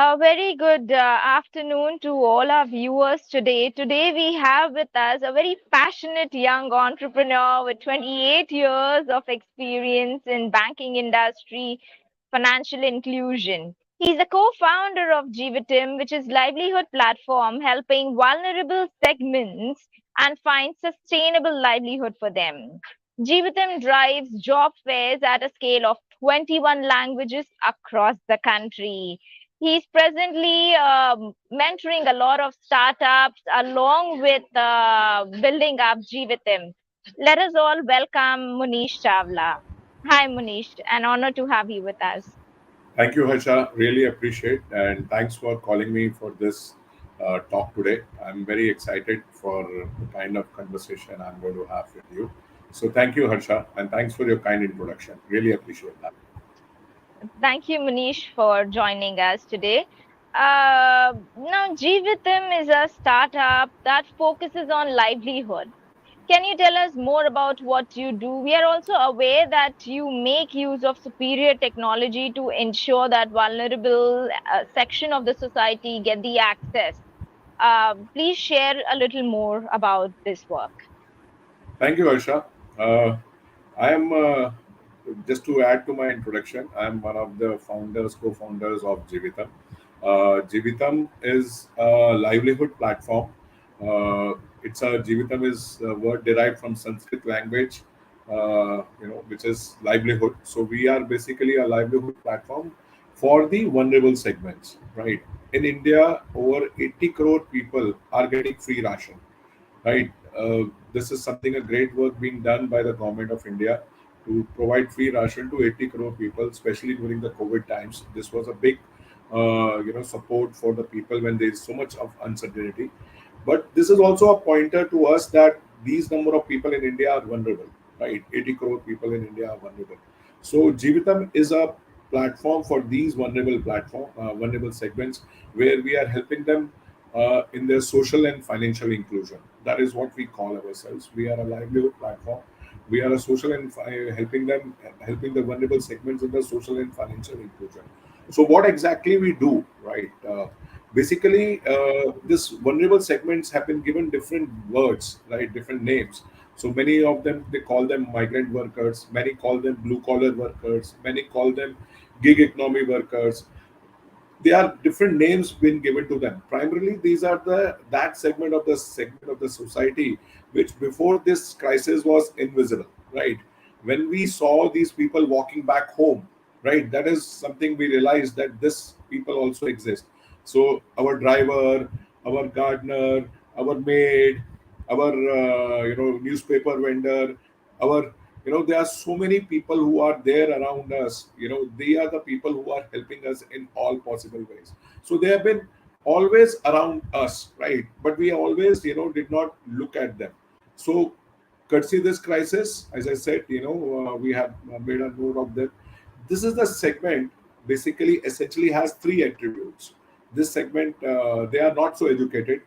A very good afternoon to all our viewers today. Today we have with us a very passionate young entrepreneur with 28 years of experience in banking industry, financial inclusion. He's a co-founder of Jeevitam, which is livelihood platform helping vulnerable segments and find sustainable livelihood for them. Jeevitam drives job fairs at a scale of 21 languages across the country. He's presently mentoring a lot of startups along with building up Jeevitam. Let us all welcome Munish Chawla. Hi, Munish. An honor to have you with us. Thank you, Harsha. Really appreciate and thanks for calling me for this talk today. I'm very excited for the kind of conversation I'm going to have with you. So thank you, Harsha, and thanks for your kind introduction. Really appreciate that. Thank you, Munish, for joining us today. Now, Jeevitam is a startup that focuses on livelihood. Can you tell us more about what you do? We are also aware that you make use of superior technology to ensure that vulnerable section of the society get the access. Please share a little more about this work. Thank you, Harsha. Uh, I am just to add to my introduction. I am one of the founders, co-founders of Jeevitam. Jeevitam is a livelihood platform. It's a Jeevitam is a word derived from Sanskrit language, which is livelihood. So we are basically a livelihood platform for the vulnerable segments, right? In India, over 80 crore people are getting free ration, right? This is something a great work being done by the government of India to provide free ration to 80 crore people, especially during the COVID times. This was a big, support for the people when there is so much of uncertainty. But this is also a pointer to us that these number of people in India are vulnerable, right? 80 crore people in India are vulnerable. So Jeevitam is a platform for these vulnerable segments where we are helping them in their social and financial inclusion. That is what we call ourselves. We are a livelihood platform. We are a social and helping the vulnerable segments in the social and financial inclusion. So what exactly we do, right? Basically, this vulnerable segments have been given different words, right? Different names. So many of them, they call them migrant workers. Many call them blue collar workers. Many call them gig economy workers. They are different names been given to them. Primarily these are the that segment of the society which before this crisis was invisible, right? When we saw these people walking back home, right, that is something we realized that this people also exist. So our driver, our gardener, our maid, our newspaper vendor, our there are so many people who are there around us. They are the people who are helping us in all possible ways. So they have been always around us, right? But we always did not look at them. So courtesy this crisis, as I said, we have made a note of that. This is the segment basically essentially has three attributes. This segment, they are not so educated.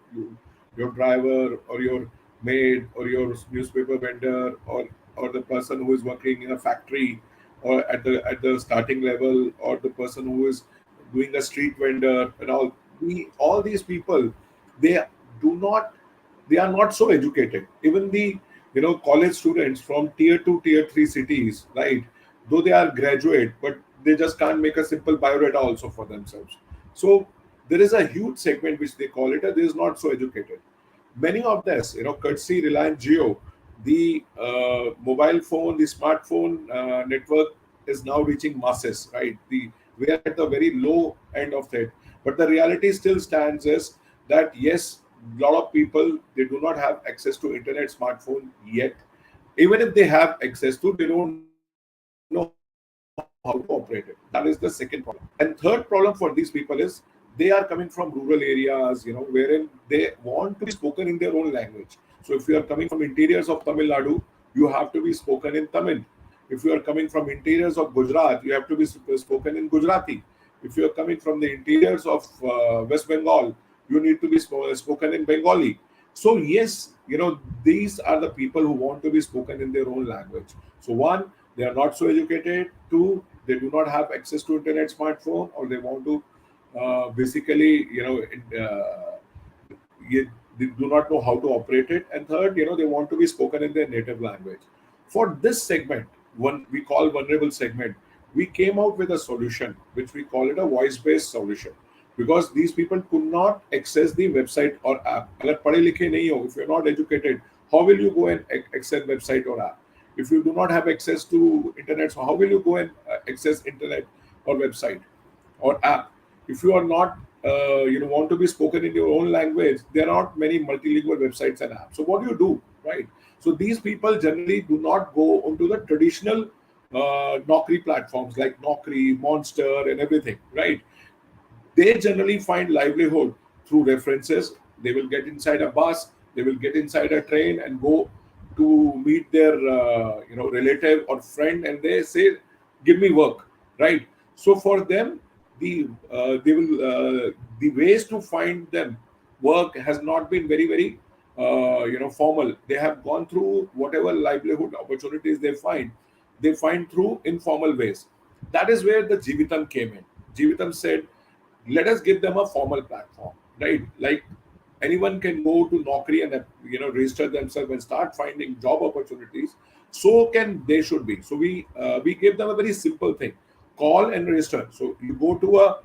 Your driver or your maid or your newspaper vendor or the person who is working in a factory or at the starting level, or the person who is doing a street vendor and all. All these people, they do not they are not so educated. Even the college students from tier 2 tier 3 cities, right, though they are graduate, but they just can't make a simple biodata also for themselves. So there is a huge segment which they call it, they is not so educated. Many of this, courtesy Reliance Geo, the mobile phone, the smartphone network is now reaching masses, right? We are at the very low end of it, but the reality still stands is that yes, a lot of people, they do not have access to internet, smartphone yet. Even if they have access to, they don't know how to operate it. That is the second problem. And third problem for these people is they are coming from rural areas, wherein they want to be spoken in their own language. So if you are coming from interiors of Tamil Nadu, you have to be spoken in Tamil. If you are coming from interiors of Gujarat, you have to be spoken in Gujarati. If you are coming from the interiors of West Bengal, you need to be spoken in Bengali. So yes, these are the people who want to be spoken in their own language. So one, they are not so educated. Two, they do not have access to internet, smartphone, or they want to basically, they do not know how to operate it, and third, they want to be spoken in their native language. For this segment, one we call vulnerable segment, we came out with a solution which we call it a voice based solution, because these people could not access the website or app. अगर पढ़े लिखे नहीं हो, if you're not educated, how will you go and access website or app? If you do not have access to internet, so how will you go and access internet or website or app? If you are not want to be spoken in your own language, there are not many multilingual websites and apps. So what do you do, right? So these people generally do not go onto the traditional Naukri platforms like Naukri, Monster, and everything, right? They generally find livelihood through references. They will get inside a bus, they will get inside a train and go to meet their relative or friend, and they say, "Give me work," right? So for them, the ways to find them work has not been very formal. They have gone through whatever livelihood opportunities they find through informal ways. That is where the Jeevitam came in. Jeevitam said, let us give them a formal platform, right? Like anyone can go to Naukri and register themselves and start finding job opportunities. So can they should be. So we gave them a very simple thing: call and register. So you go to a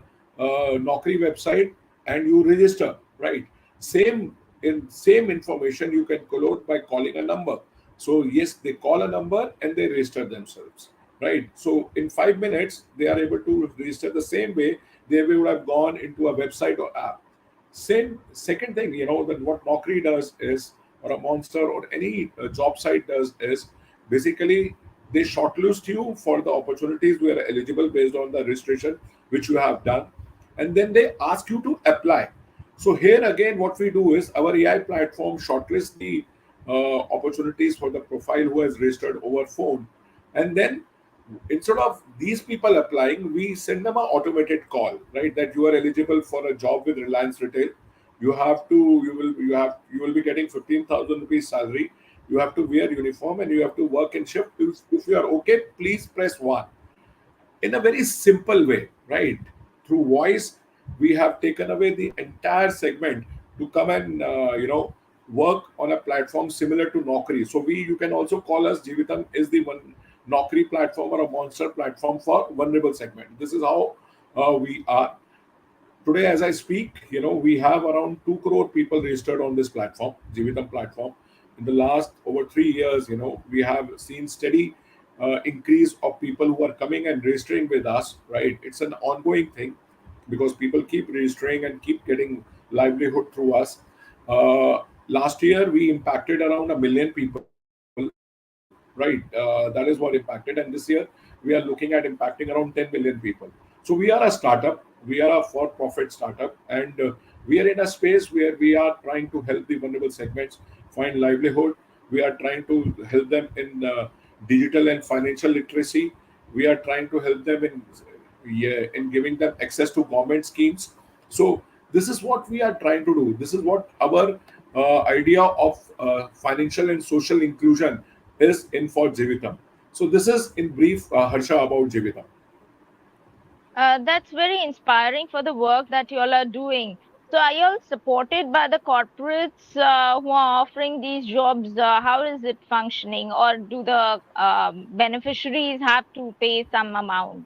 Naukri website and you register, right? Same information you can collect by calling a number. So yes, they call a number and they register themselves, right? So in 5 minutes they are able to register the same way they would have gone into a website or app. Same second thing, that what Naukri does is, or a Monster or any job site does is, basically they shortlist you for the opportunities where eligible based on the registration which you have done, and then they ask you to apply. So here again, what we do is our AI platform shortlists the opportunities for the profile who has registered over phone, and then instead of these people applying, we send them an automated call, right? That you are eligible for a job with Reliance Retail. You will be getting 15,000 rupees salary. You have to wear uniform and you have to work in shift. If you are okay, please press one. In a very simple way, right? Through voice, we have taken away the entire segment to come and work on a platform similar to Naukri. So you can also call us Jeevitam is the one Naukri platform or a Monster platform for vulnerable segment. This is how we are. Today, as I speak, we have around 2 crore people registered on this platform, Jeevitam platform. In the last over 3 years, we have seen steady increase of people who are coming and registering with us, right? It's an ongoing thing because people keep registering and keep getting livelihood through us. Last year, we impacted around 1 million people, right? That is what impacted. And this year, we are looking at impacting around 10 million people. So we are a startup. We are a for-profit startup, and we are in a space where we are trying to help the vulnerable segments find livelihood. We are trying to help them in digital and financial literacy. We are trying to help them in giving them access to government schemes. So this is what we are trying to do. This is what our idea of financial and social inclusion is in for Jeevitam. So this is in brief, Harsha, about Jeevitam. That's very inspiring for the work that you all are doing. So, are you all supported by the corporates who are offering these jobs? How is it functioning, or do the beneficiaries have to pay some amount?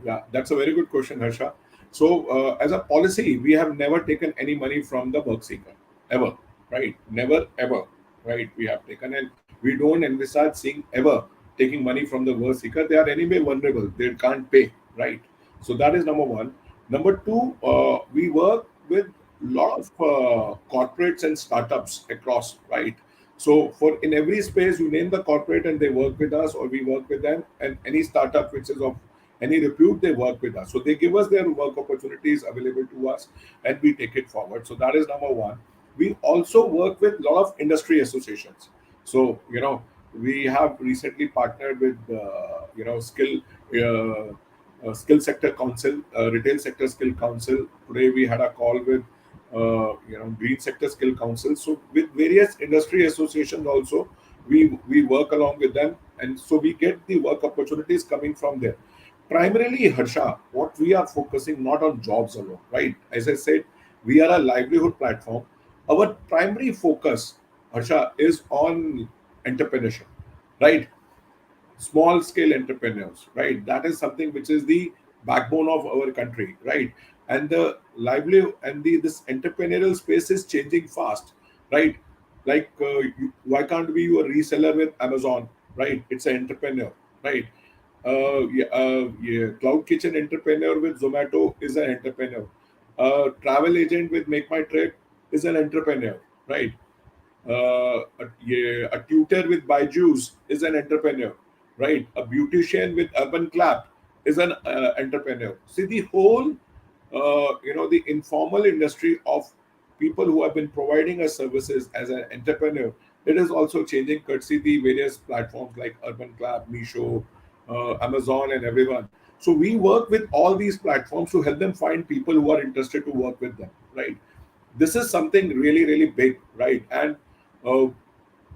Yeah, that's a very good question, Harsha. So, as a policy, we have never taken any money from the work seeker, ever, right? Never, ever, right? We have taken, and we don't envisage seeing ever taking money from the work seeker. They are anyway vulnerable; they can't pay, right? So that is number one. Number two, we work with lot of corporates and startups across, right? So for in every space, you name the corporate and they work with us, or we work with them, and any startup which is of any repute, they work with us. So they give us their work opportunities available to us, and we take it forward. So that is number one. We also work with a lot of industry associations. So we have recently partnered with skill sector council, retail sector skill council. Today we had a call with green sector skill council. So with various industry associations also, we work along with them, and so we get the work opportunities coming from there. Primarily, Harsha, what we are focusing not on jobs alone, right? As I said, we are a livelihood platform. Our primary focus, Harsha, is on entrepreneurship, right? Small scale entrepreneurs, right? That is something which is the backbone of our country, right? And the livelihood and the this entrepreneurial space is changing fast, right? Like, why can't we be a reseller with Amazon, right? It's an entrepreneur, right? Cloud kitchen entrepreneur with Zomato is an entrepreneur. Travel agent with Make My Trip is an entrepreneur, right? A tutor with Byju's is an entrepreneur, right? A beautician with Urban Clap is an entrepreneur. See, the whole, the informal industry of people who have been providing us services as an entrepreneur, it is also changing courtesy the various platforms like Urban Clap, Misho, Amazon, and everyone. So we work with all these platforms to help them find people who are interested to work with them, right? This is something really, really big, right? And uh,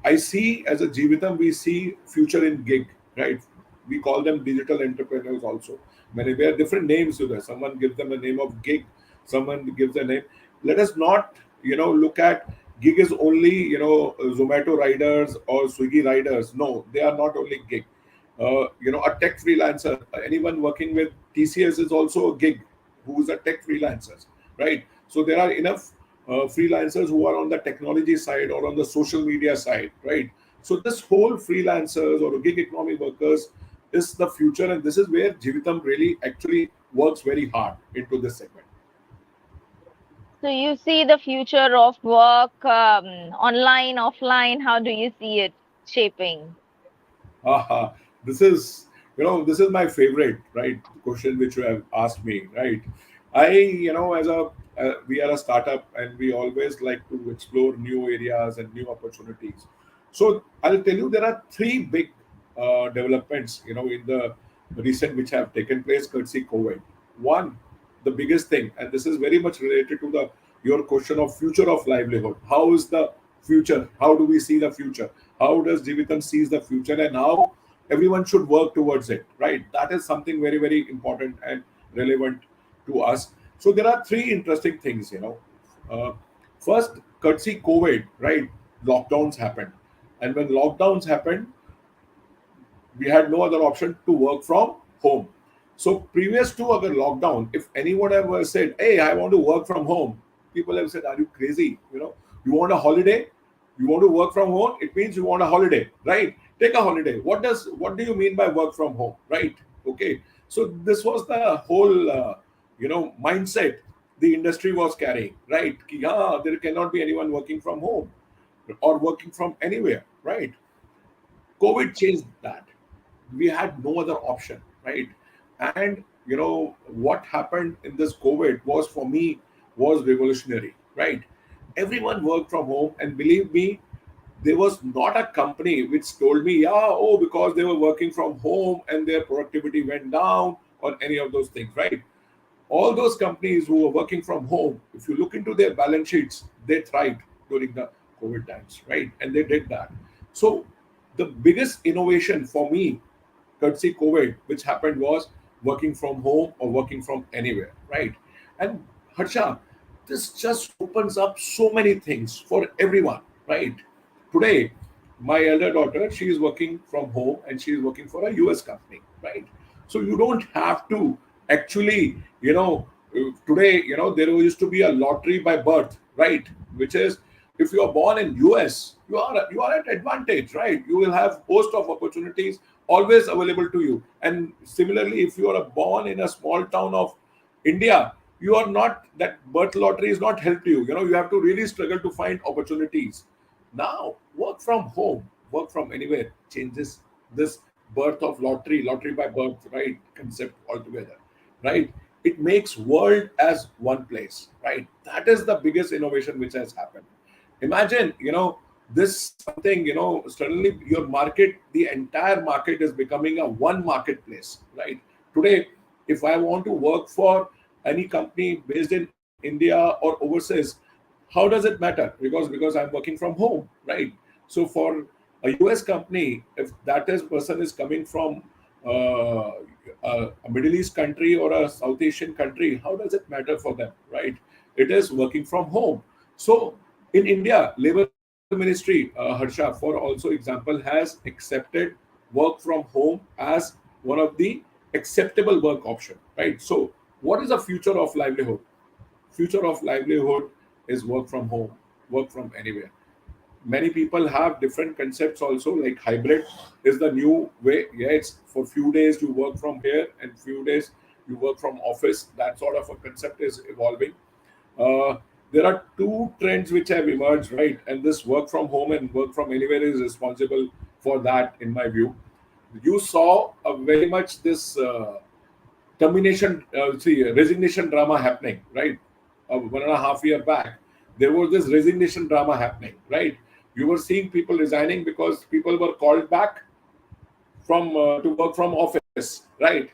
I see as a Jeevitam, we see future in gig, right? We call them digital entrepreneurs also. Many there are different names to that. Someone gives them a name of gig, someone gives a name. Let us not, look at gig is only, Zomato riders or Swiggy riders. No, they are not only gig. A tech freelancer, anyone working with TCS is also a gig, who is a tech freelancer, right? So there are enough freelancers who are on the technology side or on the social media side, right? So this whole freelancers or gig economy workers is the future, and this is where Jeevitam really actually works very hard into this segment. So you see the future of work, online, offline. How do you see it shaping? Haha, this is this is my favorite, right? Question which you have asked me, right? I as a we are a startup and we always like to explore new areas and new opportunities. So I'll tell you there are three big developments in the recent which have taken place courtesy COVID. One, the biggest thing, and this is very much related to the your question of future of livelihood. How is the future? How do we see the future? How does Jeevitam sees the future, and how everyone should work towards it, right? That is something very, very important and relevant to us. So there are three interesting things. uh, First, courtesy COVID, right? Lockdowns happened, and when lockdowns happened, we had no other option to work from home. So previous to our lockdown, if anyone ever said, "Hey, I want to work from home," people have said, "Are you crazy? You want a holiday? You want to work from home? It means you want a holiday, right? Take a holiday. What do you mean by work from home, right? Okay." So this was the whole mindset the industry was carrying, right? Ki, there cannot be anyone working from home or working from anywhere, right? COVID changed that. We had no other option, right? And what happened in this COVID was, for me, was revolutionary, right? Everyone worked from home, and believe me, there was not a company which told me, yeah, oh, because they were working from home and their productivity went down or any of those things, right? All those companies who were working from home, if you look into their balance sheets, they thrived during the COVID times, right? And they did that. So the biggest innovation for me, courtesy COVID, which happened, was working from home or working from anywhere, right? And Harsha, this just opens up so many things for everyone, right? Today, my elder daughter, she is working from home and she is working for a US company, right? So you don't have to actually, today, there used to be a lottery by birth, right? Which is, if you are born in US, you are at advantage, right? You will have host of opportunities always available to you. And similarly, if you are born in a small town of India, you are not, that birth lottery is not helped you. You have to really struggle to find opportunities. Now, work from home, work from anywhere changes this birth of lottery by birth, right? Concept altogether, right? It makes world as one place, right? That is the biggest innovation which has happened. Imagine, this something, suddenly your market, the entire market is becoming a one marketplace, right? Today, if I want to work for any company based in India or overseas, how does it matter? Because I'm working from home, right? So for a US company, if that is person is coming from a Middle East country or a South Asian country, how does it matter for them, right? It is working from home. So in India, Labor Ministry, Harsha, for also example, has accepted work from home as one of the acceptable work option, right? So what is the future of livelihood? Future of livelihood is work from home, work from anywhere. Many people have different concepts also, like hybrid is the new way. Yeah, it's for few days you work from here and few days you work from office. That sort of a concept is evolving. uh, there are two trends which have emerged, right? And this work from home and work from anywhere is responsible for that, in my view. You saw very much this resignation drama happening, right? 1.5 year back, there was this resignation drama happening, right? You were seeing people resigning because people were called back from to work from office, right?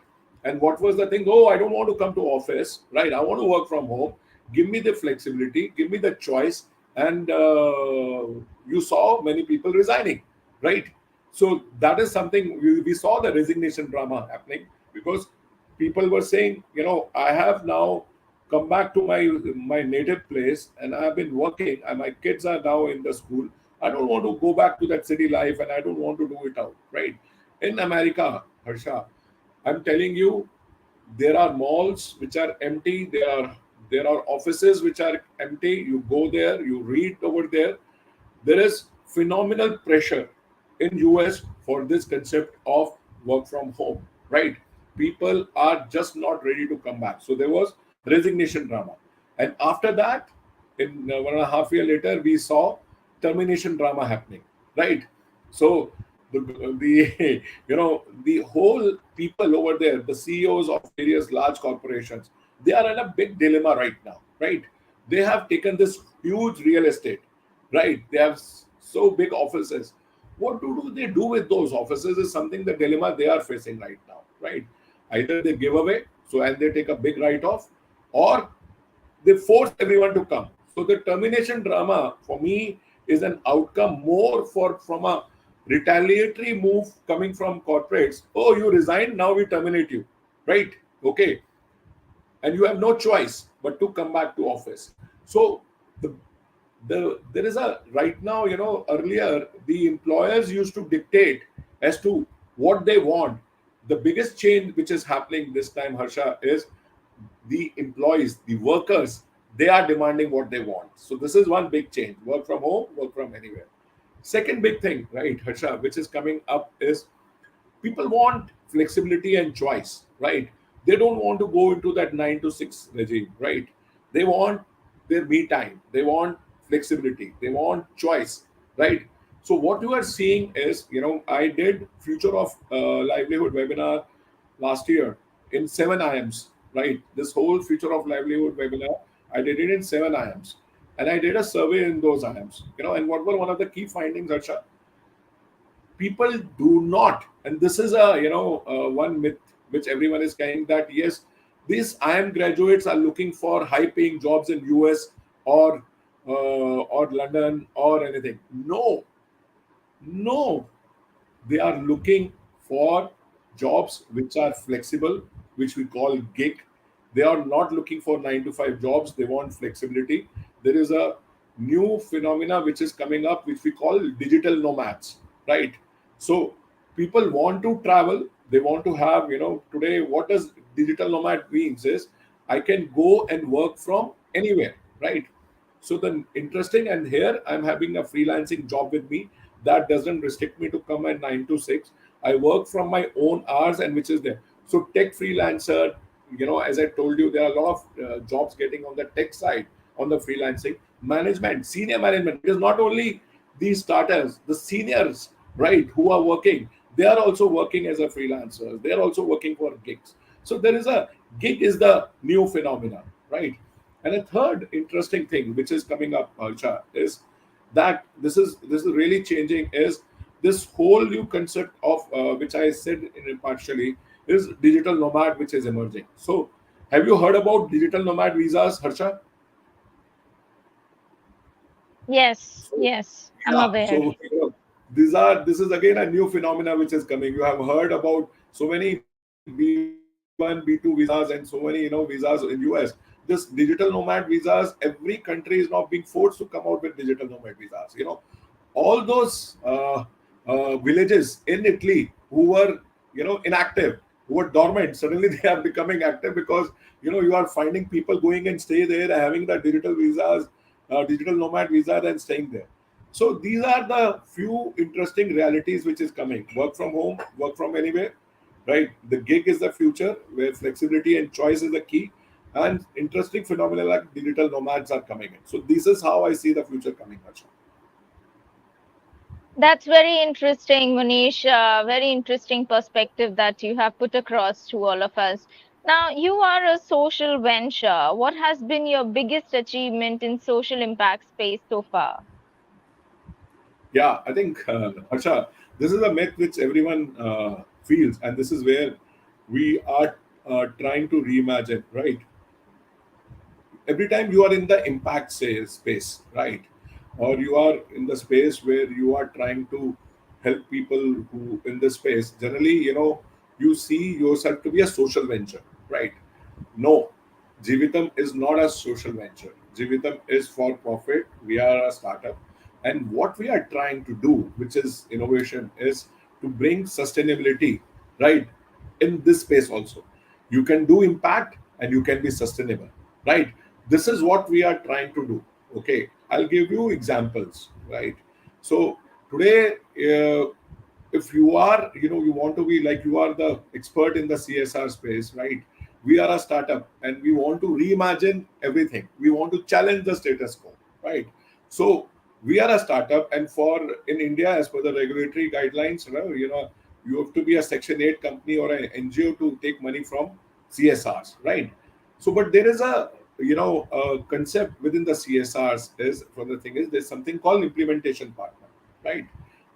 And what was the thing? Oh, I don't want to come to office, right? I want to work from home. Give me the flexibility, give me the choice. And you saw many people resigning, right? So that is something we saw the resignation drama happening because people were saying, I have now come back to my native place and I have been working and my kids are now in the school. I don't want to go back to that city life and I don't want to do it out, right? In America, Harsha, I'm telling you, there are malls which are empty. There are offices which are empty. You go there, you read over there. There is phenomenal pressure in US for this concept of work from home, right? People are just not ready to come back. So there was resignation drama. And after that, in 1.5 year later, we saw termination drama happening, right? So the the whole people over there, the CEOs of various large corporations, they are in a big dilemma right now, right? They have taken this huge real estate, right? They have so big offices. What do they do with those offices is something the dilemma they are facing right now, right? Either they give away, so and they take a big write off, or they force everyone to come. So the termination drama for me is an outcome more for from a retaliatory move coming from corporates. Oh, you resigned, now we terminate you, right? Okay, and you have no choice but to come back to office. So the there is a right now, earlier the employers used to dictate as to what they want. The biggest change which is happening this time, Harsha, is the employees, the workers, they are demanding what they want. So this is one big change: work from home, work from anywhere. Second big thing, right, Harsha, which is coming up is people want flexibility and choice, right? They don't want to go into that 9 to 6 regime, right? They want their me time, they want flexibility, they want choice, right? So what you are seeing is, I did future of livelihood webinar last year in 7 IMs, right? This whole future of livelihood webinar, I did it in 7 IMs, and I did a survey in those IMs, and what were one of the key findings, Harsha? People do not, and this is a one myth which everyone is saying, that yes, these IM graduates are looking for high paying jobs in US or London or anything. No, no, they are looking for jobs which are flexible, which we call gig. They are not looking for 9 to 5 jobs. They want flexibility. There is a new phenomena which is coming up, which we call digital nomads, right? So people want to travel. They want to have, today, what does digital nomad means is I can go and work from anywhere, right? So the interesting, and here I'm having a freelancing job with me that doesn't restrict me to come at 9 to 6. I work from my own hours, and which is there. So tech freelancer, as I told you, there are a lot of jobs getting on the tech side, on the freelancing management, senior management. It is not only these starters, the seniors, right, who are working. They are also working as a freelancer. They are also working for gigs. So there is a gig is the new phenomenon, right? And a third interesting thing which is coming up, Alcha, is that this is really changing is this whole new concept of which I said in partially is digital nomad, which is emerging. So, have you heard about digital nomad visas, Harsha? Yes, So, yes, I'm yeah, aware. so this is again a new phenomena which is coming. You have heard about so many B1, B2 visas and so many, visas in US. This digital nomad visas, every country is now being forced to come out with digital nomad visas. All those villages in Italy who were, inactive, who were dormant, suddenly they are becoming active because, you are finding people going and stay there, having the digital visas, digital nomad visa, and staying there. So these are the few interesting realities which is coming. Work from home, work from anywhere, right? The gig is the future where flexibility and choice is the key, and interesting phenomena like digital nomads are coming in. So this is how I see the future coming, Harsha. That's very interesting, Munish. Very interesting perspective that you have put across to all of us. Now, you are a social venture. What has been your biggest achievement in social impact space so far? Yeah, I think, Harsha, this is a myth which everyone feels, and this is where we are trying to reimagine, right? Every time you are in the impact space, right, or you are in the space where you are trying to help people who in this space, generally, you see yourself to be a social venture, right? No, Jeevitam is not a social venture. Jeevitam is for profit. We are a startup. And what we are trying to do, which is innovation, is to bring sustainability, right, in this space also. You can do impact and you can be sustainable, right? This is what we are trying to do. Okay, I'll give you examples, right? So today, if you are, you want to be like, you are the expert in the CSR space, right? We are a startup and we want to reimagine everything. We want to challenge the status quo, right? So we are a startup, and for in India, as per the regulatory guidelines, you have to be a Section 8 company or an NGO to take money from CSRs, right? So, but there is a, a concept within the CSRs is, for the thing is, there's something called implementation partner, right?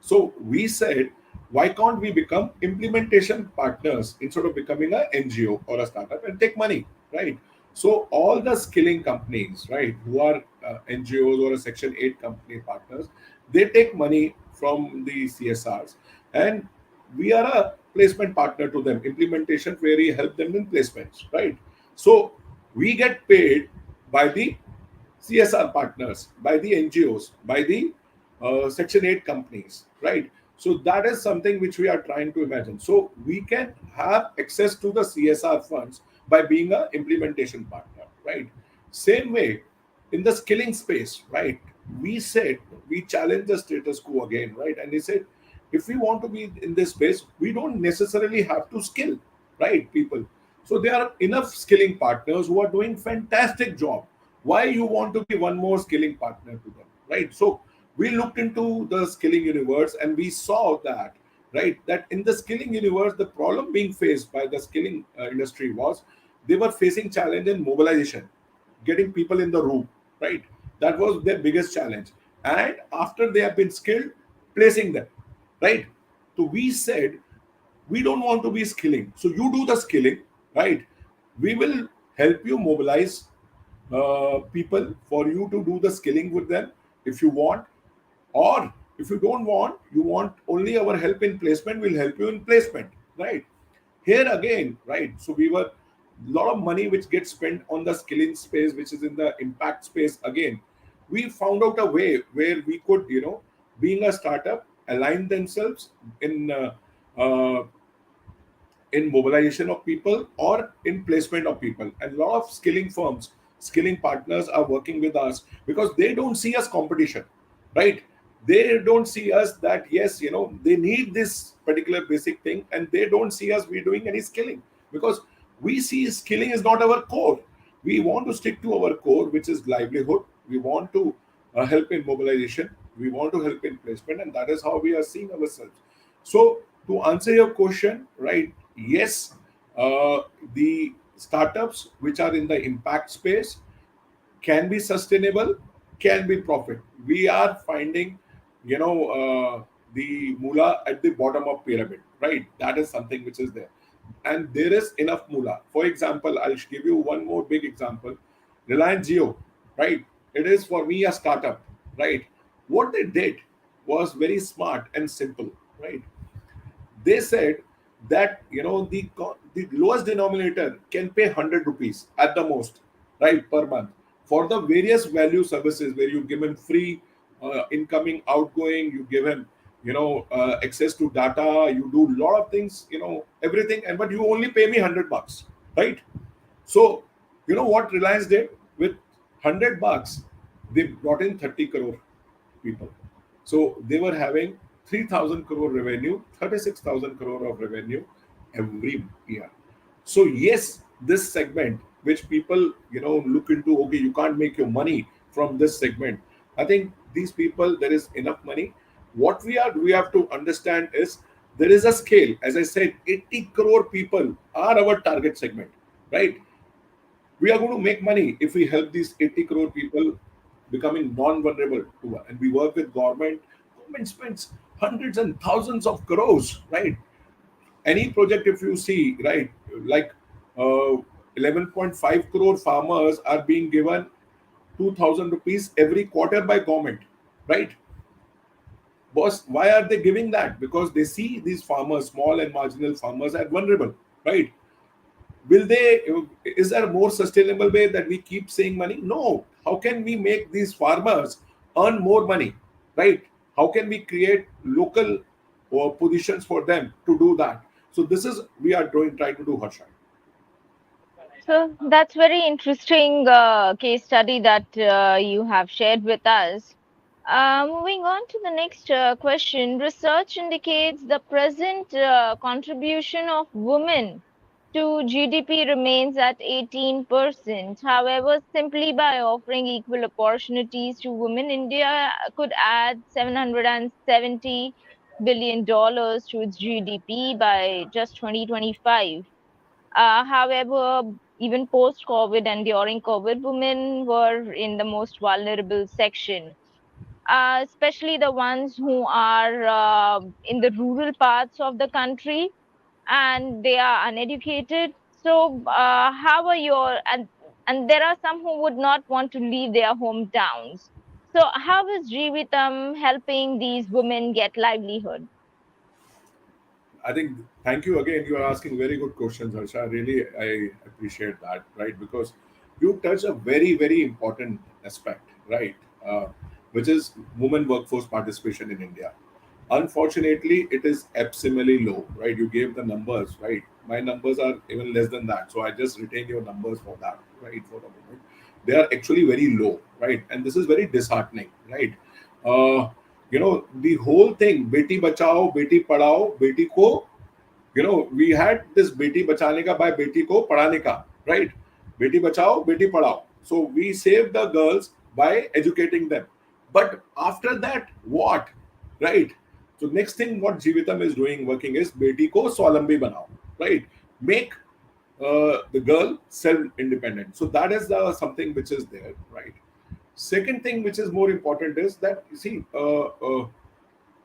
So we said, why can't we become implementation partners instead of becoming a NGO or a startup and take money, right? So all the skilling companies, right, who are NGOs or a Section 8 company partners, they take money from the CSRs, and we are a placement partner to them, implementation where we help them in placements, right? So we get paid by the CSR partners, by the NGOs, by the Section 8 companies, right? So that is something which we are trying to imagine. So we can have access to the CSR funds by being a implementation partner, right? Same way in the skilling space, right? We said we challenge the status quo again, right? And they said, if we want to be in this space, we don't necessarily have to skill, right? People. So there are enough skilling partners who are doing fantastic job. Why you want to be one more skilling partner to them, right? So we looked into the skilling universe and we saw that, right, that in the skilling universe, the problem being faced by the skilling industry was they were facing challenge in mobilization, getting people in the room, right? That was their biggest challenge. And after they have been skilled, placing them, right? So we said, we don't want to be skilling, so you do the skilling, right? We will help you mobilize people for you to do the skilling with them if you want, or if you don't want, you want only our help in placement, we'll help you in placement, right? Here again, right? So we were a lot of money which gets spent on the skilling space, which is in the impact space. Again, we found out a way where we could, being a startup, align themselves uh, in mobilization of people or in placement of people. And a lot of skilling firms, skilling partners are working with us because they don't see us competition, right? They don't see us that, yes, they need this particular basic thing, and they don't see us we doing any skilling because we see skilling is not our core. We want to stick to our core, which is livelihood. We want to help in mobilization. We want to help in placement, and that is how we are seeing ourselves. So, to answer your question, right? Yes, the startups which are in the impact space can be sustainable, can be profit. We are finding, the moolah at the bottom of pyramid, right? That is something which is there, and there is enough moolah. For example, I'll give you one more big example. Reliance Geo, right? It is for me a startup, right? What they did was very smart and simple, right? They said, that the lowest denominator can pay 100 rupees at the most, right, per month, for the various value services where you give him free incoming, outgoing, you give him access to data, you do a lot of things, everything, and but you only pay me 100 bucks, right? So you know what Reliance did with 100 bucks? They brought in 30 crore people. So they were having 3,000 crore revenue, 36,000 crore of revenue every year. So yes, this segment which people look into, okay, you can't make your money from this segment. I think these people, there is enough money. What we have to understand is there is a scale. As I said, 80 crore people are our target segment, right? We are going to make money if we help these 80 crore people becoming non-vulnerable to it. And we work with government spends hundreds and thousands of crores, right? Any project, if you see, right, like uh, 11.5 crore farmers are being given 2,000 rupees every quarter by government, right? Boss, why are they giving that? Because they see these farmers, small and marginal farmers, as vulnerable, right? Will they, is there a more sustainable way that we keep saying money? No. How can we make these farmers earn more money, right? How can we create local positions for them to do that? So this is we are doing, trying to do, Harsha. So that's very interesting case study that you have shared with us. Moving on to the next question, research indicates the present contribution of women to GDP remains at 18%. However, simply by offering equal opportunities to women, India could add $770 billion to its GDP by just 2025. However, even post COVID and during COVID, women were in the most vulnerable section, especially the ones who are in the rural parts of the country and they are uneducated. So, how are your and there are some who would not want to leave their hometowns. So, how is Jeevitam helping these women get livelihood? I think, thank you again. You are asking very good questions, Harsha. Really, I appreciate that, right? Because you touch a very, very important aspect, right? Which is women workforce participation in India. Unfortunately, it is abysmally low, right? You gave the numbers, right? My numbers are even less than that. So I just retain your numbers for that, right? For the moment. They are actually very low, right? And this is very disheartening, right? Uh, the whole thing, beti bachao, beti padhao, beti ko, we had this beti bachane ka by beti ko padhane ka, right? Beti bachao, beti padhao. So we saved the girls by educating them. But after that, what? Right? So next thing what Jeevitam is doing, working is beti ko swalambi banao, right? Make the girl self-independent. So that is the something which is there, right? Second thing which is more important is that you see,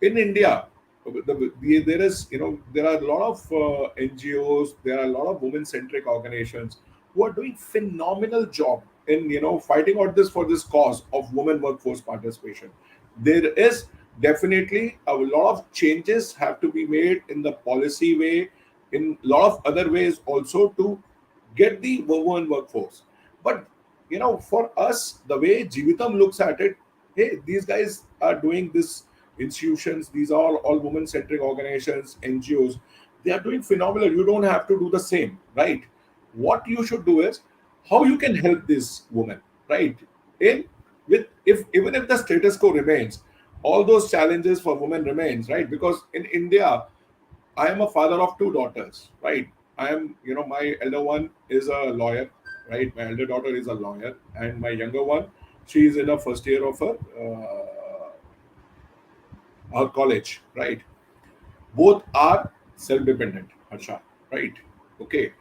in India, there is, there are a lot of NGOs, there are a lot of women-centric organizations who are doing phenomenal job in fighting out this for this cause of women workforce participation. There is definitely a lot of changes have to be made in the policy way, in a lot of other ways also to get the women workforce. But for us, the way Jeevitam looks at it, hey, these guys are doing this, institutions, these are all women centric organizations, NGOs, they are doing phenomenal. You don't have to do the same, right? What you should do is how you can help this woman, right? In with, if even if the status quo remains, all those challenges for women remains, right? Because in India, I am a father of two daughters, right? I am, my elder one is a lawyer, right? My elder daughter is a lawyer, and my younger one, she is in her first year of her college, right? Both are self-dependent, Harsha, right? Okay.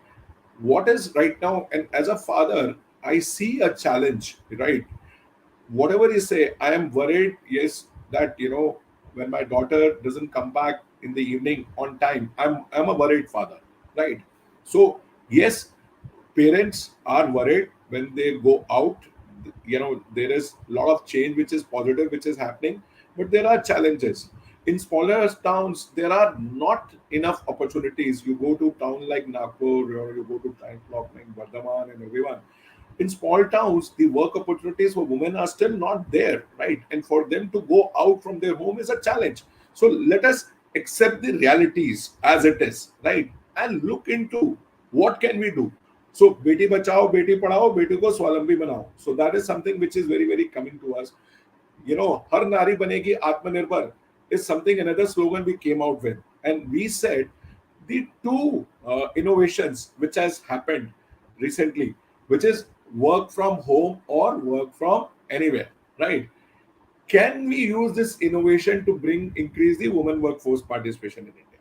What is right now, and as a father, I see a challenge, right? Whatever you say, I am worried, yes, that when my daughter doesn't come back in the evening on time, I'm a worried father, right? So yes, parents are worried when they go out. There is a lot of change which is positive which is happening, but there are challenges. In smaller towns, there are not enough opportunities. You go to town like Nagpur, or you go to town like Bardhaman and everyone. In small towns, the work opportunities for women are still not there, right? And for them to go out from their home is a challenge. So let us accept the realities as it is, right? And look into what can we do. So beti bachao, beti padhao, beti ko swalambhi banao. So that is something which is very, very coming to us. Har nari banegi atmanirbhar is something, another slogan we came out with. And we said the two innovations which has happened recently, which is work from home or work from anywhere, right? Can we use this innovation to bring increase the women workforce participation in India?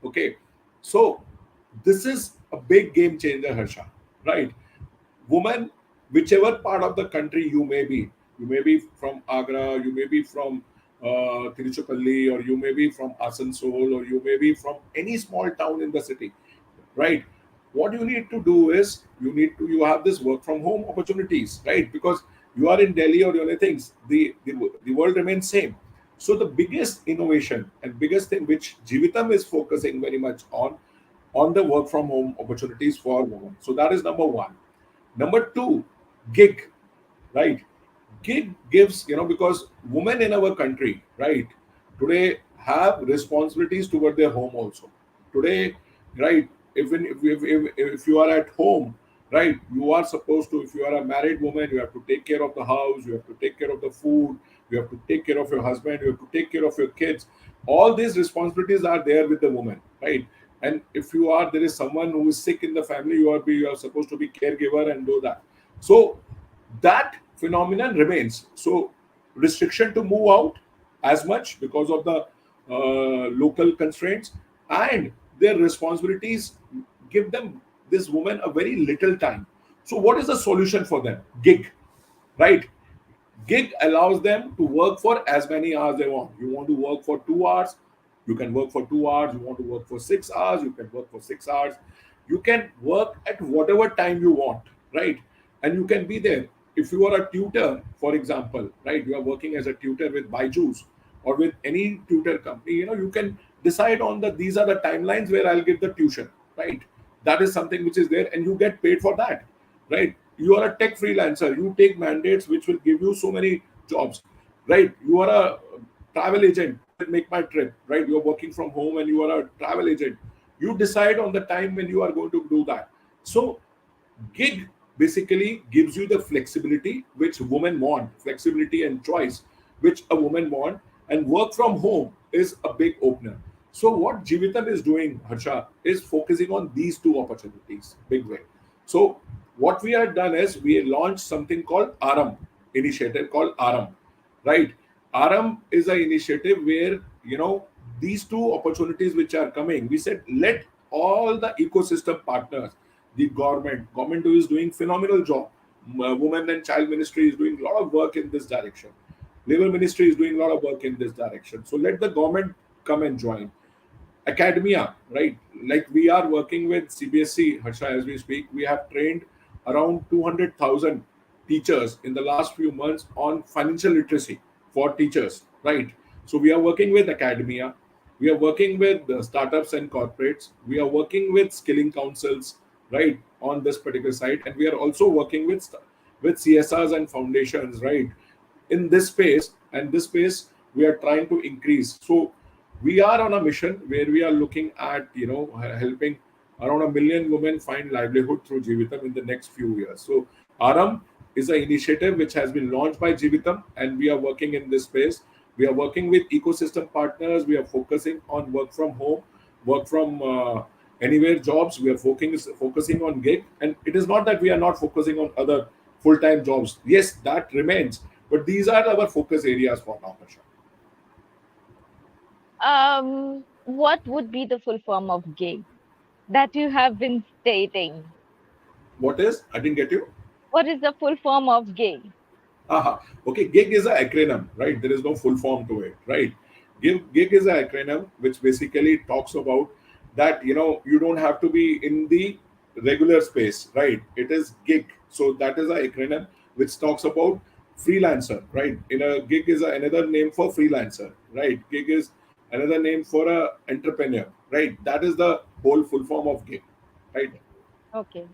Okay, so this is a big game changer, Harsha, right? Woman, whichever part of the country you may be from Agra, you may be from Tiruchirappalli, or you may be from Asansol, or you may be from any small town in the city, right? What you need to do is you have this work from home opportunities, right? Because you are in Delhi or other things, the world remains same. So the biggest innovation and biggest thing which Jeevitam is focusing very much on the work from home opportunities for women. So that is number one. Number two, gig, right? Gig gives, because women in our country, right, today have responsibilities toward their home also. Today, right, if you are at home, right, you are supposed to, if you are a married woman, you have to take care of the house, you have to take care of the food, you have to take care of your husband, you have to take care of your kids. All these responsibilities are there with the woman, right? And if there is someone who is sick in the family, you are supposed to be caregiver and do that. So that phenomenon remains. So restriction to move out as much because of the local constraints, and their responsibilities give them, this woman, a very little time. So what is the solution for them? Gig, right? Gig allows them to work for as many hours they want. You want to work for 2 hours, you can work for 2 hours. You want to work for 6 hours, you can work for 6 hours. You can work at whatever time you want, right? And you can be there. If you are a tutor, for example, right, you are working as a tutor with Byju's or with any tutor company, you can decide on these are the timelines where I'll give the tuition, right? That is something which is there, and you get paid for that, right? You are a tech freelancer, you take mandates which will give you so many jobs, right? You are a travel agent with Make My Trip, right? You're working from home and you are a travel agent. You decide on the time when you are going to do that. So gig basically gives you the flexibility which women want, flexibility and choice which a woman want, and work from home is a big opener. So what Jeevitam is doing, Harsha, is focusing on these two opportunities big way. So what we have done is we launched something called Aram, initiative called Aram, right? Aram is an initiative where, these two opportunities which are coming, we said let all the ecosystem partners, the government who is doing phenomenal job, women and child ministry is doing a lot of work in this direction, labor ministry is doing a lot of work in this direction. So let the government come and join. Academia, right? Like we are working with CBSE, Harsha, as we speak. We have trained around 200,000 teachers in the last few months on financial literacy for teachers, right? So we are working with academia. We are working with the startups and corporates. We are working with skilling councils, right, on this particular side. And we are also working with CSRs and foundations, right, in this space. And this space we are trying to increase. So we are on a mission where we are looking at helping around 1 million women find livelihood through Jeevitam in the next few years. So Aram is an initiative which has been launched by Jeevitam, and we are working in this space. We are working with ecosystem partners. We are focusing on work from home, work from anywhere jobs. We are focusing on gig, and it is not that we are not focusing on other full-time jobs. Yes, that remains, but these are our focus areas for now, Harsha. What would be the full form of gig that you have been stating? What is? I didn't get you. What is the full form of gig? Aha. Okay, gig is an acronym, right? There is no full form to it, right? Gig is an acronym which basically talks about that, you don't have to be in the regular space, right? It is gig. So that is an acronym which talks about freelancer, right? In a gig is another name for freelancer, right? Gig is another name for a entrepreneur, right? That is the whole full form of gig, right? Okay.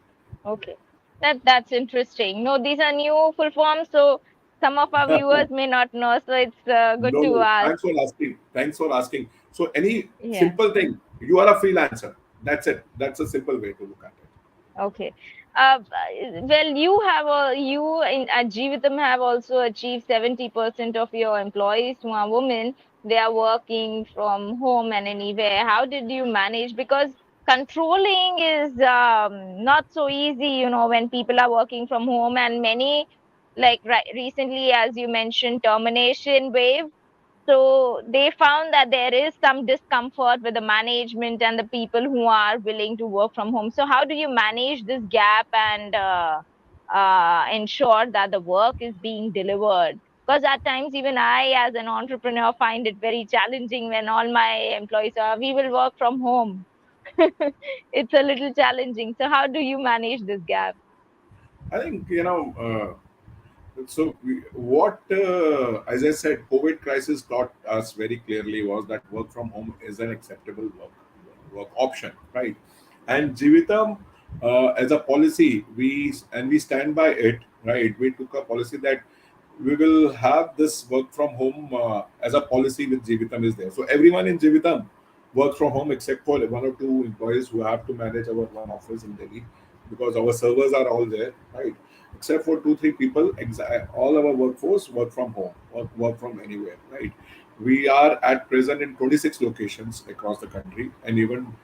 Okay. That's interesting. No, these are new full forms, so some of our viewers may not know. So it's good No, to no. ask. Thanks for asking. Thanks for asking. So, any Yeah. simple thing, you are a freelancer. That's it. That's a simple way to look at it. Okay. Well, you in at Jeevitam have also achieved 70% of your employees who are women. They are working from home and anywhere. How did you manage? Because controlling is not so easy, when people are working from home, and many, like recently, as you mentioned, termination wave. So they found that there is some discomfort with the management and the people who are willing to work from home. So how do you manage this gap and ensure that the work is being delivered? Because at times even I, as an entrepreneur, find it very challenging when all my employees are, we will work from home. It's a little challenging. So how do you manage this gap? I think, what, as I said, COVID crisis taught us very clearly was that work from home is an acceptable work option, right? And Jivitam, as a policy, we stand by it, right? We took a policy that we will have this work from home as a policy with Jivitam is there. So everyone in Jivitam works from home except for one or two employees who have to manage our one office in Delhi because our servers are all there, right? Except for two, three people, all our workforce work from home, work from anywhere, right? We are at present in 26 locations across the country and even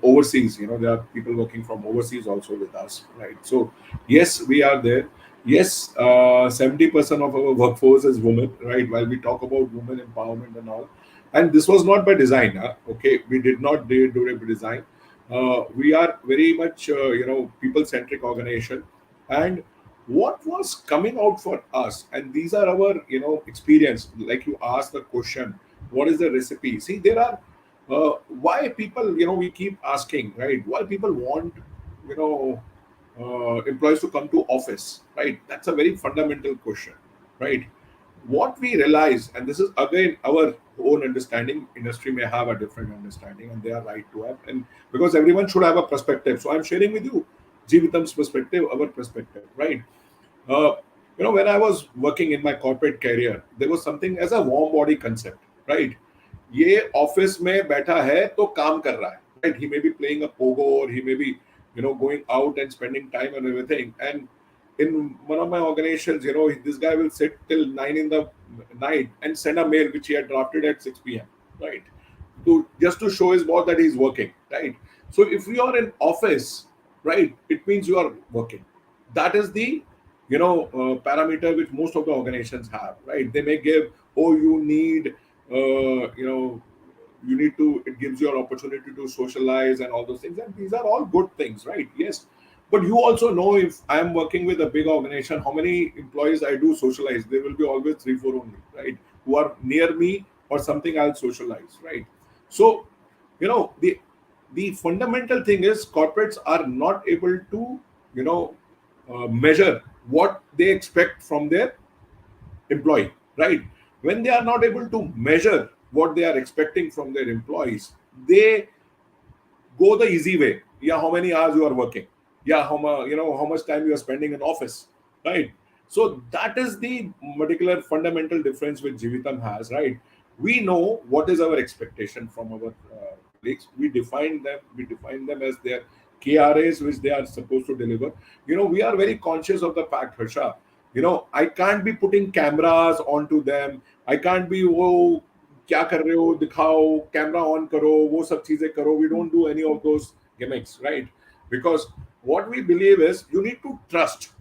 overseas. There are people working from overseas also with us, right? So, yes, we are there. Yes, 70% of our workforce is women, right? While we talk about women empowerment and all, and this was not by design, huh? Okay, we did not do it by design. We are very much, people centric organization, and what was coming out for us, and these are our, experience. Like you asked the question, what is the recipe? See, there are why people, we keep asking, right? Why people want, you know, employees to come to office, right? That's a very fundamental question, right? What we realize, and this is again our own understanding, industry may have a different understanding, and they are right to have, and because everyone should have a perspective. So I'm sharing with you Jeevitam's perspective, our perspective, right? Uh, when I was working in my corporate career, there was something as a warm body concept, right? ये office में बैठा है तो काम कर रहा है, right? He may be playing a pogo, or he may be, going out and spending time and everything. And in one of my organizations, this guy will sit till 9 in the night and send a mail which he had drafted at 6 p.m., right? To just to show his boss that he's working, right? So if you are in office, right, it means you are working. That is the, parameter which most of the organizations have, right? They may give, oh, you need to, it gives you an opportunity to socialize and all those things, and these are all good things, right? Yes, but you also know, if I am working with a big organization, how many employees I do socialize? There will be always three, four only, right? Who are near me or something I'll socialize, right? So, the fundamental thing is corporates are not able to, measure what they expect from their employee, right? When they are not able to measure what they are expecting from their employees, they go the easy way. Yeah, how many hours you are working? Yeah, how much time you are spending in office, right? So that is the particular fundamental difference which Jivitam has, right? We know what is our expectation from our colleagues. We define them as their KRAs which they are supposed to deliver. We are very conscious of the fact, Harsha. I can't be putting cameras onto them. I can't be, oh, क्या कर रहे हो दिखाओ, camera on करो, वो सब चीजें करो. We don't do any of those gimmicks, right? Because what we believe is you need to trust,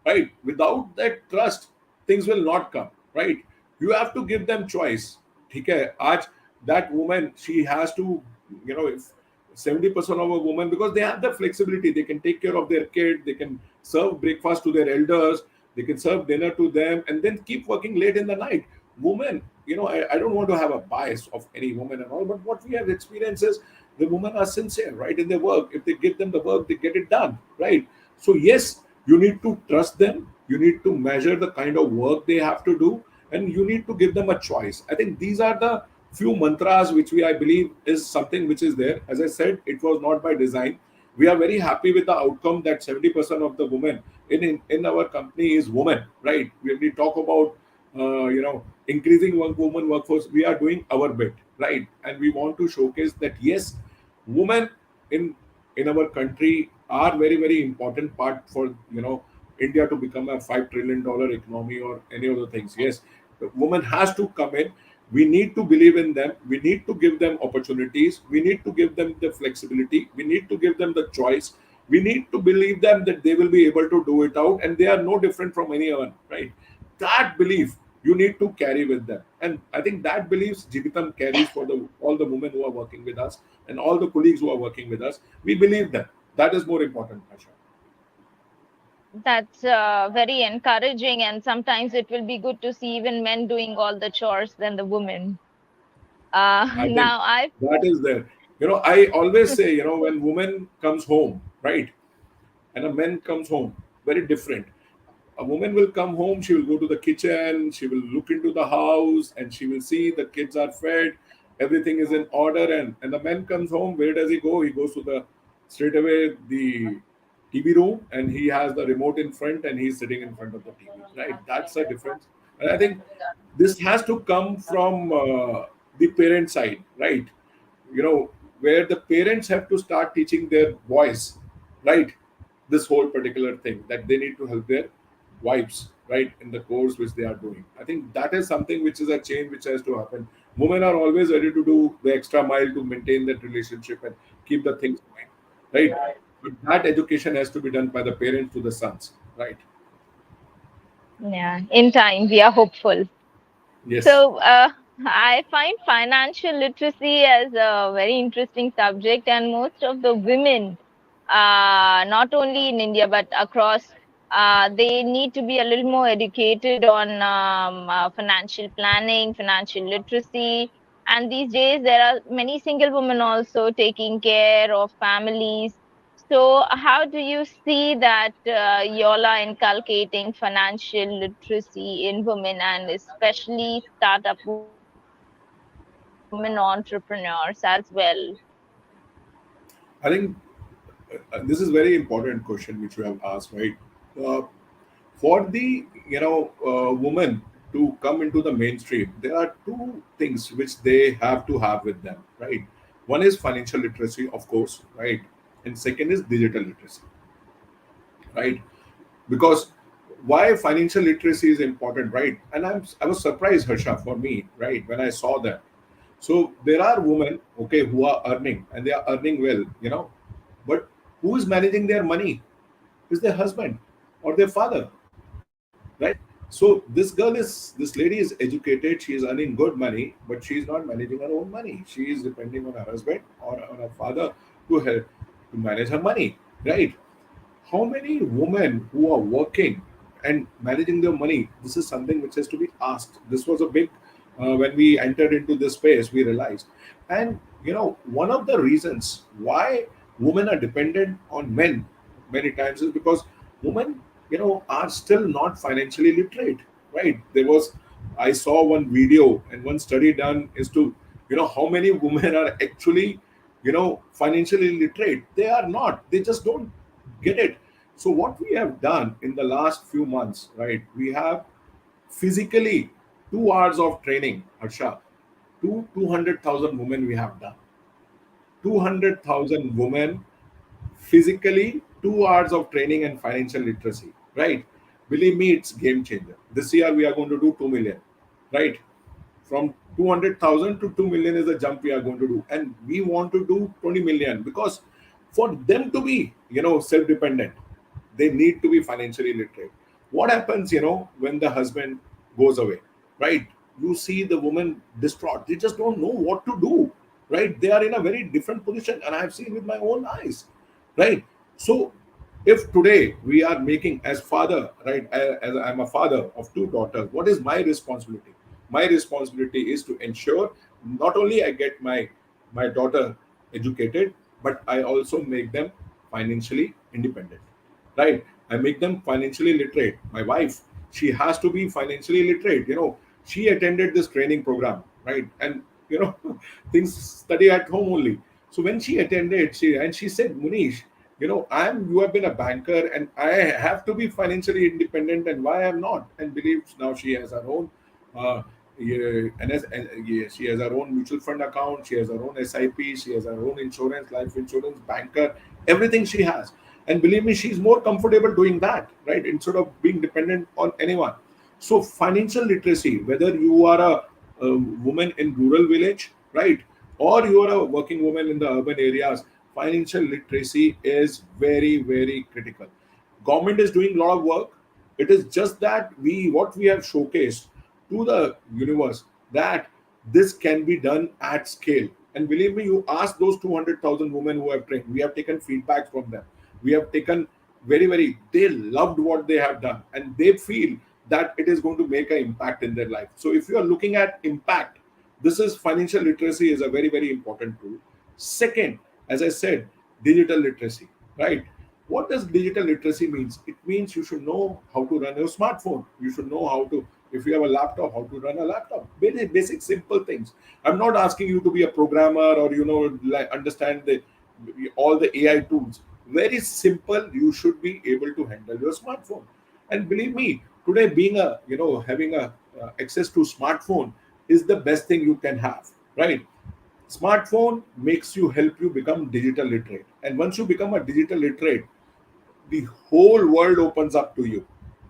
right? Without that trust, things will not come, right? You have to give them choice. ठीक है, आज that woman, she has to, if 70% of a woman, because they have the flexibility, they can take care of their kid, they can serve breakfast to their elders, they can serve dinner to them, and then keep working late in the night. Women, I don't want to have a bias of any woman and all, but what we have experienced is the women are sincere, right, in their work. If they give them the work, they get it done, right? So yes, you need to trust them, you need to measure the kind of work they have to do, and you need to give them a choice. I think these are the few mantras which we I believe is something which is there. As I said, it was not by design. We are very happy with the outcome that 70% of the women in our company is women, right? When we talk about increasing one woman workforce, we are doing our bit, right? And we want to showcase that yes, women in our country are very very important part for India to become a $5 trillion economy or any other things. Yes, the woman has to come in. We need to believe in them. We need to give them opportunities. We need to give them the flexibility. We need to give them the choice. We need to believe them that they will be able to do it out and they are no different from anyone, right? That belief you need to carry with them. And I think that beliefs Jivitam carries for the all the women who are working with us and all the colleagues who are working with us. We believe them. That is more important, Asha. That's very encouraging, and sometimes it will be good to see even men doing all the chores than the women. I think Now, I that is there. I always say, when woman comes home, right, and a man comes home, very different. A woman will come home, she will go to the kitchen, she will look into the house, and she will see the kids are fed, everything is in order, and the man comes home. Where does he go? He goes to the straight away the TV room, and he has the remote in front, and he's sitting in front of the TV. Right? That's a difference. And I think this has to come from the parent side, right? you know where the parents have to start teaching their boys, right, this whole particular thing that they need to help their wives, right, in the course which they are doing. I think that is something which is a change which has to happen. Women are always ready to do the extra mile to maintain that relationship and keep the things going, right? But that education has to be done by the parents to the sons, right? yeah, in time we are hopeful. Yes. So, I find financial literacy as a very interesting subject, and most of the women, not only in India but across, they need to be a little more educated on financial planning, financial literacy. And these days, there are many single women also taking care of families. So, how do you see that YOLA inculcating financial literacy in women and especially startup women entrepreneurs as well? I think this is very important question which you have asked, right? uh, for the woman to come into the mainstream, there are two things which they have to have with them, right? One is financial literacy, of course, right? And second is digital literacy, right? Because why financial literacy is important, right? And I was surprised, Harsha, for me, right, when I saw that. So there are women, okay, who are earning and they are earning well, but who is managing their money? Is their husband or their father, right? So this lady is educated, she is earning good money, but she is not managing her own money. She is depending on her husband or on her father to help to manage her money, right? How many women who are working and managing their money? This is something which has to be asked. This was a big when we entered into this space, we realized. And one of the reasons why women are dependent on men many times is because women are still not financially literate, right? I saw one video and one study done is to how many women are actually financially literate. They are not, they just don't get it. So what we have done in the last few months, right, we have physically 2 hours of training, Harsha, to 200,000 women we have done. 200,000 women physically, 2 hours of training and financial literacy, right? Believe me, it's game changer. This year we are going to do 2 million, right? From 200,000 to 2 million is a jump we are going to do, and we want to do 20 million because for them to be self-dependent, they need to be financially literate. What happens when the husband goes away, right? You see the woman distraught, they just don't know what to do, right? They are in a very different position, and I have seen with my own eyes, right? So if today we are making as father, right, as I'm a father of two daughters, what is my responsibility? My responsibility is to ensure not only I get my daughter educated, but I also make them financially independent, right? I make them financially literate. My wife, she has to be financially literate. She attended this training program, right? And you know, things study at home only. So when she attended, she said, Munish, you have been a banker and I have to be financially independent, and why I'm not? And believes now she has her own, uh, yeah, yeah, she has her own mutual fund account, she has her own SIP, she has her own insurance, life insurance, banker, everything she has. And believe me, she's more comfortable doing that, right? Instead of being dependent on anyone. So financial literacy, whether you are a woman in rural village, right, or you are a working woman in the urban areas, financial literacy is very, very critical. Government is doing a lot of work. It is just that we have showcased to the universe that this can be done at scale. And believe me, you ask those 200,000 women who have trained, we have taken feedback from them. We have taken they loved what they have done, and they feel that it is going to make an impact in their life. So if you are looking at impact, this is financial literacy is a very, very important tool. Second, as I said, digital literacy, right? What does digital literacy means? It means you should know how to run your smartphone. You should know how to, if you have a laptop, how to run a laptop. Basic simple things. I'm not asking you to be a programmer or like understand the all the AI tools. Very simple. You should be able to handle your smartphone. And believe me, today being a having a access to smartphone is the best thing you can have, right? Smartphone makes you help you become digital literate, and once you become a digital literate, the whole world opens up to you,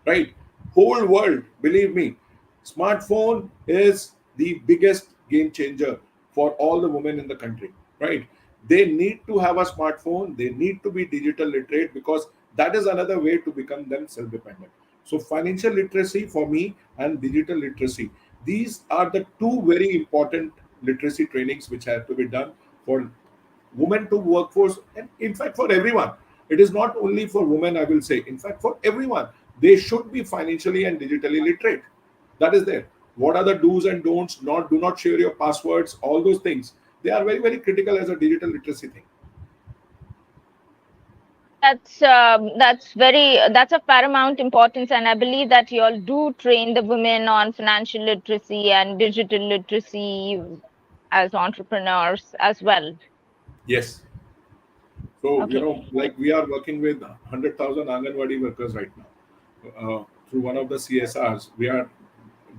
right? Whole world, believe me. Smartphone is the biggest game changer for all the women in the country, right? They need to have a smartphone, they need to be digital literate, because that is another way to become them self dependent. So financial literacy for me and digital literacy, these are the two very important literacy trainings which have to be done for women to workforce, and in fact for everyone. It is not only for women, I will say, in fact for everyone, they should be financially and digitally literate. That is there. What are the do's and don'ts? Not do not share your passwords, all those things, they are very, very critical as a digital literacy thing. That's a paramount importance, and I believe that you all do train the women on financial literacy and digital literacy as entrepreneurs as well. Yes. So, Okay. like we are working with 100,000 Anganwadi workers right now. Through one of the CSRs, we are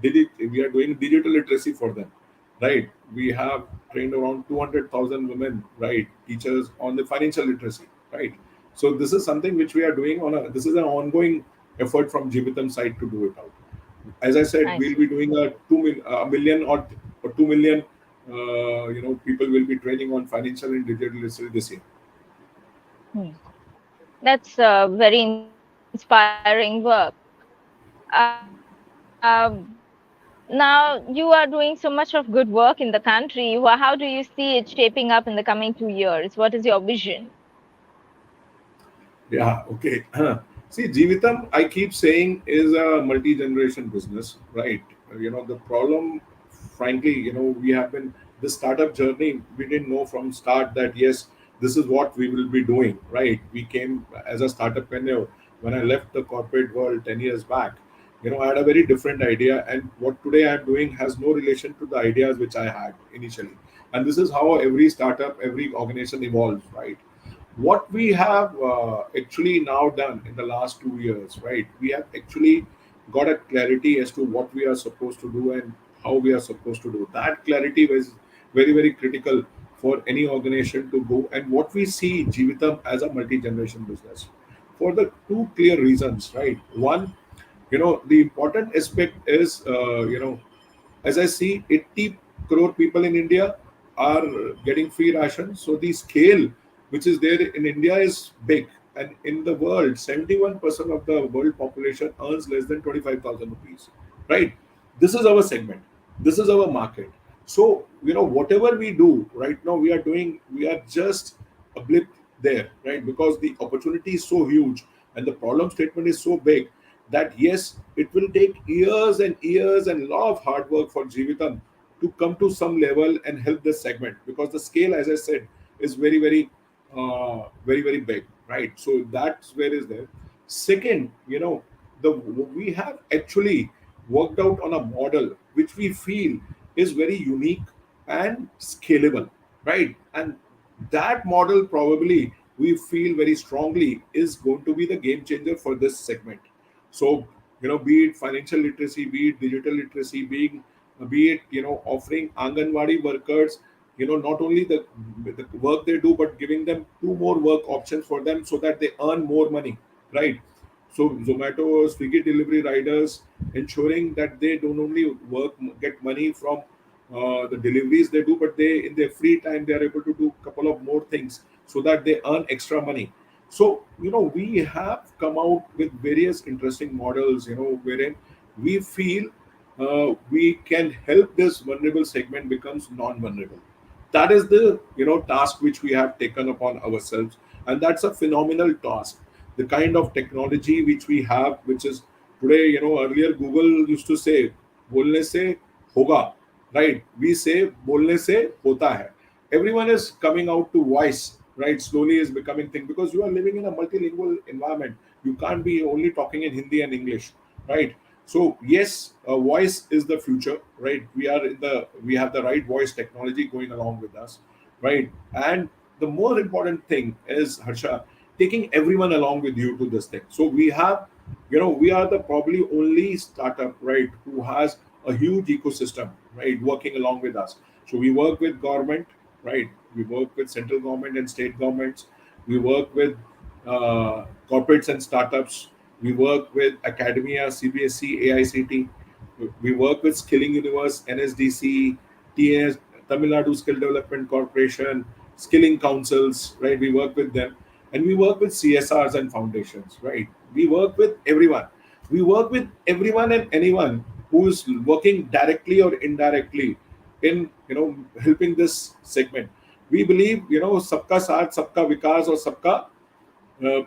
doing digital literacy for them, right? We have trained around 200,000 women, right, teachers on the financial literacy, right? So this is something which we are doing this is an ongoing effort from Jeevitam side to do it out. As I said, I we'll see. be doing a million or 2 million, people will be training on financial and digital literacy this year. Hmm. That's very inspiring work. Now, you are doing so much of good work in the country. How do you see it shaping up in the coming 2 years? What is your vision? Yeah, okay. See, Jeevitam, I keep saying, is a multi generation business, right? The problem, frankly, we have been this startup journey, we didn't know from start that, yes, this is what we will be doing, right? We came as a startup when I left the corporate world 10 years back. I had a very different idea, and what today I'm doing has no relation to the ideas which I had initially. And this is how every startup, every organization evolves, right? What we have actually now done in the last 2 years, right? We have actually got a clarity as to what we are supposed to do and how we are supposed to do. That clarity was very, very critical for any organization to go. And what we see Jeevitam as a multi-generation business for the two clear reasons, right? One, the important aspect is, as I see, 80 crore people in India are getting free ration. So the scale which is there in India is big. And in the world, 71% of the world population earns less than 25,000 rupees. Right? This is our segment. This is our market. So, whatever we do right now, we are just a blip there, right? Because the opportunity is so huge and the problem statement is so big that yes, it will take years and years and a lot of hard work for Jeevitam to come to some level and help this segment, because the scale, as I said, is very, very, very, very big, right? So that's where is there. Second, the we have actually worked out on a model which we feel is very unique and scalable, right? And that model probably we feel very strongly is going to be the game changer for this segment. So, be it financial literacy, be it digital literacy, be it, offering Anganwadi workers, not only the work they do, but giving them two more work options for them so that they earn more money, right? So Zomato, Swiggy delivery riders, ensuring that they don't only get money from the deliveries they do, but they in their free time they are able to do a couple of more things so that they earn extra money. So we have come out with various interesting models, wherein we feel we can help this vulnerable segment becomes non-vulnerable. That is the task which we have taken upon ourselves, and that's a phenomenal task. The kind of technology which we have, which is today, earlier Google used to say बोलने से होगा, right? We say बोलने से होता है. Everyone is coming out to voice, right? Slowly is becoming thing because you are living in a multilingual environment. You can't be only talking in Hindi and English, right? So yes, voice is the future, right? We have the right voice technology going along with us, right? And the more important thing is, Harsha, taking everyone along with you to this thing. So we are the probably only startup, right, who has a huge ecosystem, right, working along with us. So we work with government, right? We work with central government and state governments. We work with corporates and startups. We work with academia, CBSC, AICT. We work with Skilling Universe, NSDC, TNS, Tamil Nadu Skill Development Corporation, skilling councils, right? We work with them, and we work with CSRs and foundations, right? We work with everyone. We work with everyone and anyone who is working directly or indirectly in helping this segment. We believe सबका साथ सबका विकास और सबका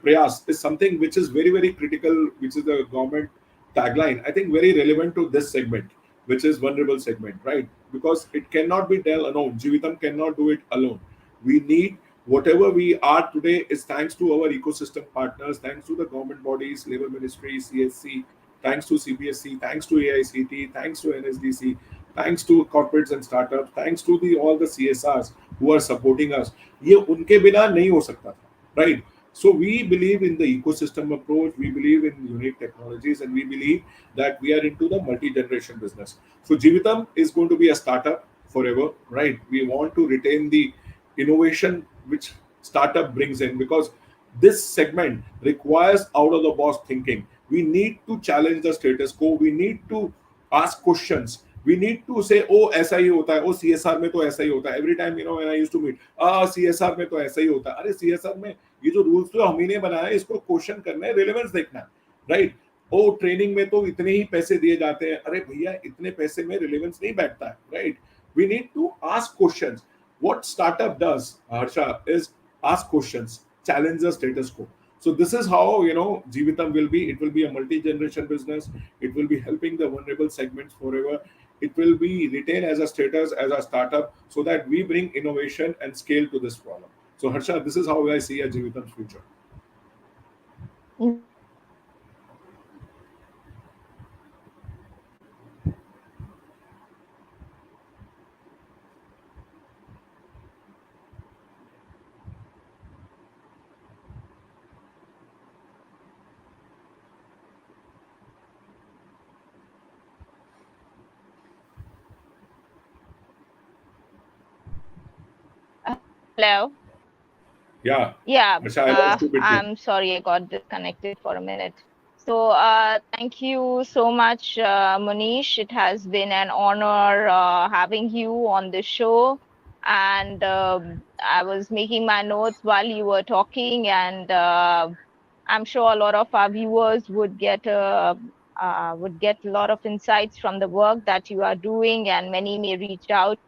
prayas is something which is very, very critical, which is the government tagline. I think very relevant to this segment, which is vulnerable segment, right? Because it cannot be done alone. Jeevitam cannot do it alone. We need whatever we are today is thanks to our ecosystem partners, thanks to the government bodies, labor ministry, CSC, thanks to CBSC, thanks to AICT, thanks to NSDC, thanks to corporates and startups, thanks to the all the CSRs who are supporting us. ये उनके बिना नहीं हो सकता था, right? So we believe in the ecosystem approach, we believe in unique technologies, and we believe that we are into the multi-generation business. So Jeevitam is going to be a startup forever, right? We want to retain the innovation which startup brings in, because this segment requires out of the box thinking. We need to challenge the status quo. We need to ask questions. We need to say, oh, ऐसा ही होता है, oh, CSR में तो ऐसा ही होता है. Every time, when I used to meet, CSR में तो ऐसा ही होता है. अरे CSR में ये जो रूल्स तो हम ही ने बनाया है, इसको क्वेश्चन करना है, रिलेवेंस देखना है, राइट? ओ ट्रेनिंग में तो इतने ही पैसे दिए जाते हैं. अरे भैया, इतने पैसे में रिलेवेंस नहीं बैठता है, right? We need to ask questions. What startup does, Harsha, is ask questions, challenge the status quo. So this is how Jeevitam will be. It will be a multi-generation business. It will be helping the vulnerable segments forever. It will be retained as a status as a startup so that we bring innovation and scale to this problem. So Harsha, this is how I see a Jeevitam's future. Hello. Yeah, Yeah, Harsha, I lost you between. I'm sorry I got disconnected for a minute. So, thank you so much, Munish. It has been an honor having you on the show. And I was making my notes while you were talking, and I'm sure a lot of our viewers would get a lot of insights from the work that you are doing, and many may reach out.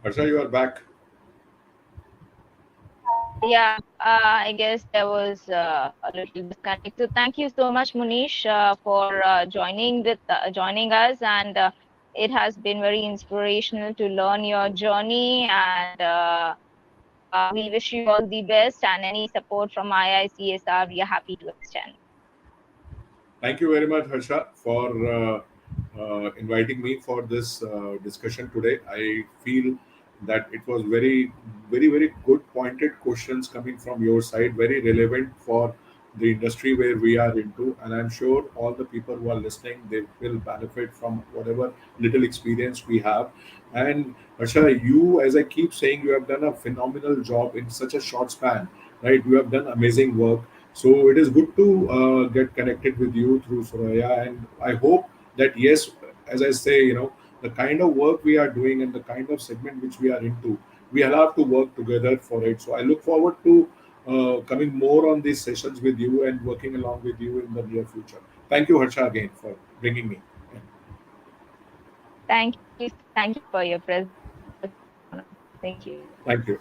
Harsha, you are back. Yeah, I guess there was a little disconnect. So thank you so much, Munish, for joining us, and it has been very inspirational to learn your journey. And we wish you all the best. And any support from IICSR, we are happy to extend. Thank you very much, Harsha, for inviting me for this discussion today. I feel that it was very good, pointed questions coming from your side, very relevant for the industry where we are into. And I'm sure all the people who are listening, they will benefit from whatever little experience we have. And Harsha, you, as I keep saying, you have done a phenomenal job in such a short span, right? You have done amazing work, so it is good to get connected with you through Soraya, and I hope that yes, as I say, the kind of work we are doing and the kind of segment which we are into, we will have to work together for it. So I look forward to coming more on these sessions with you and working along with you in the near future. Thank you, Harsha, again for bringing me. Thank you. Thank you for your presence. It was an honor. Thank you. Thank you.